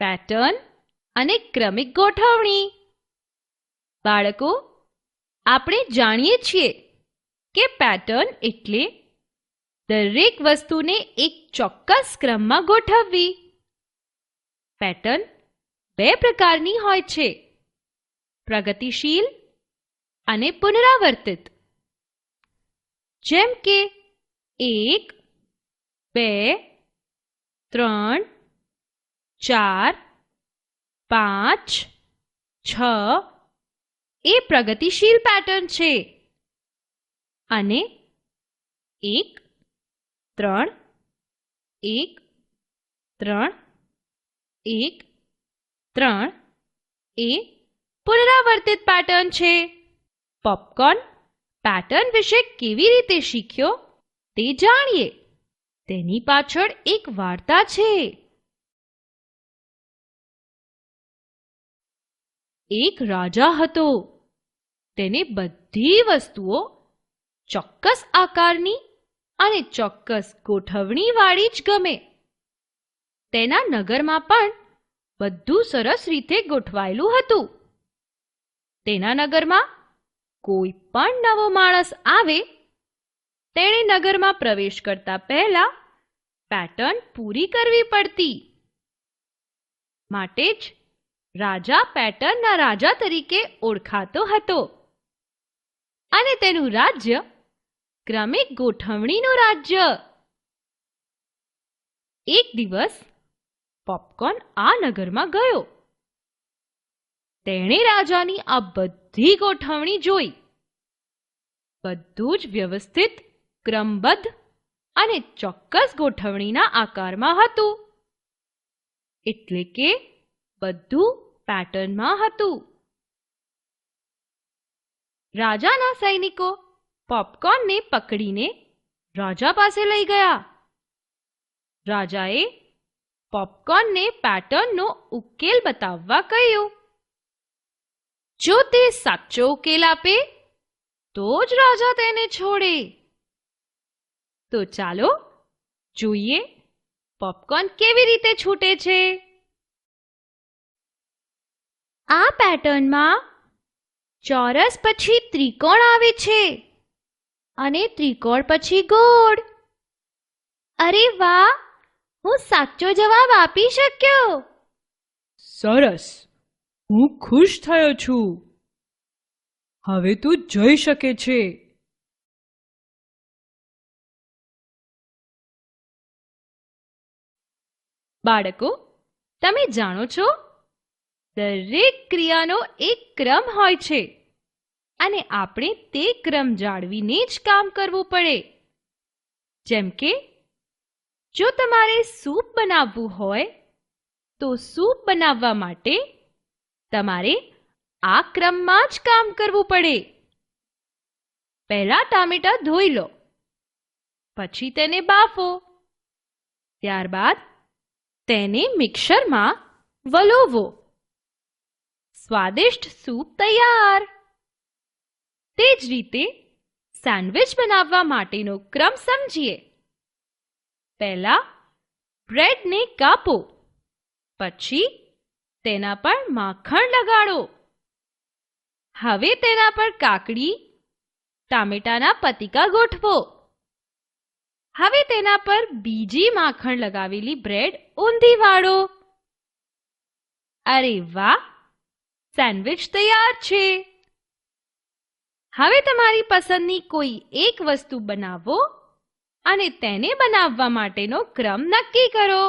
Pattern અને ક્રમિક ગોઠવણી. બાળકો, આપણે જાણીએ છીએ કે પેટર્ન એટલે દરેક વસ્તુને એક ચોક્કસ ક્રમમાં ગોઠવવી. પેટર્ન બે પ્રકારની હોય છે, પ્રગતિશીલ અને પુનરાવર્તિત. જેમ કે 1, 2, 3, 4, 5, 6 એ પ્રગતિશીલ પેટર્ન છે અને 1, 3, 1, 3, 1, 3 એ પુનરાવર્તિત પેટર્ન છે. પોપકોર્ન પેટર્ન વિશે કેવી રીતે શીખ્યો તે જાણીએ. તેની પાછળ એક વાર્તા છે. એક રાજા હતો. તેને બધી વસ્તુઓ ચોક્કસ આકારની અને ચોક્કસ ગોઠવણીવાળી જ ગમે. તેના નગરમાં પણ બધું સરસ રીતે ગોઠવાયેલું હતું. તેના નગરમાં કોઈ પણ નવો માણસ આવે, તેણે નગરમાં પ્રવેશ કરતા પહેલા પેટર્ન પૂરી કરવી પડતી. માટે જ રાજા પેટર્નના રાજા તરીકે ઓળખાતો હતો અને તેનું રાજ્ય ક્રમિક ગોઠવણીનું રાજ્ય. એક દિવસ પોપકોર્ન આ નગરમાં ગયો. તેણે રાજાની આ બધી ગોઠવણી જોઈ. બધું જ વ્યવસ્થિત, ક્રમબદ્ધ અને ચોક્કસ ગોઠવણીના આકારમાં હતું. એટલે કે બધું પેટર્નમાં હતું. રાજાના સૈનિકો પોપકોર્નને પકડીને રાજા પાસે લઈ ગયા. રાજાએ પોપકોર્નને પેટર્નનો ઉકેલ બતાવવા કહ્યું. જો તે સાચો ઉકેલ આપે તો જ રાજા તેને છોડે. તો ચાલો જોઈએ પોપકોર્ન કેવી રીતે છૂટે છે. આ પેટર્નમાં ચોરસ પછી ત્રિકોણ આવે છે અને ત્રિકોણ પછી ગોળ. અરે વાહ, હું સાચો જવાબ આપી શક્યો. સરસ, હું ખુશ થયો છું. હવે તું જઈ શકે છે. બાળકો, તમે જાણો છો, દરેક ક્રિયાનો એક ક્રમ હોય છે અને આપણે તે ક્રમ જાળવીને જ કામ કરવું પડે. જેમ કે જો તમારે સૂપ બનાવવું હોય તો સૂપ બનાવવા માટે તમારે આ ક્રમમાં જ કામ કરવું પડે. પહેલા ટામેટાં ધોઈ લો, પછી તેને બાફો, ત્યારબાદ તેને મિક્સરમાં વલોવો. સ્વાદિષ્ટ સૂપ તૈયાર. તે જ રીતે સેન્ડવિચ બનાવવા માટેનો ક્રમ સમજીએ. પહેલા બ્રેડને કાપો, પછી તેના પર માખણ લગાડો. હવે તેના પર કાકડી, ટામેટાના પતીકા ગોઠવો. હવે તેના પર બીજી માખણ લગાવેલી બ્રેડ ઊંધી વાળો. અરે વાહ, સેન્ડવિચ તૈયાર છે. હવે તમારી પસંદની કોઈ એક વસ્તુ બનાવો અને તેને બનાવવા માટેનો ક્રમ નક્કી કરો.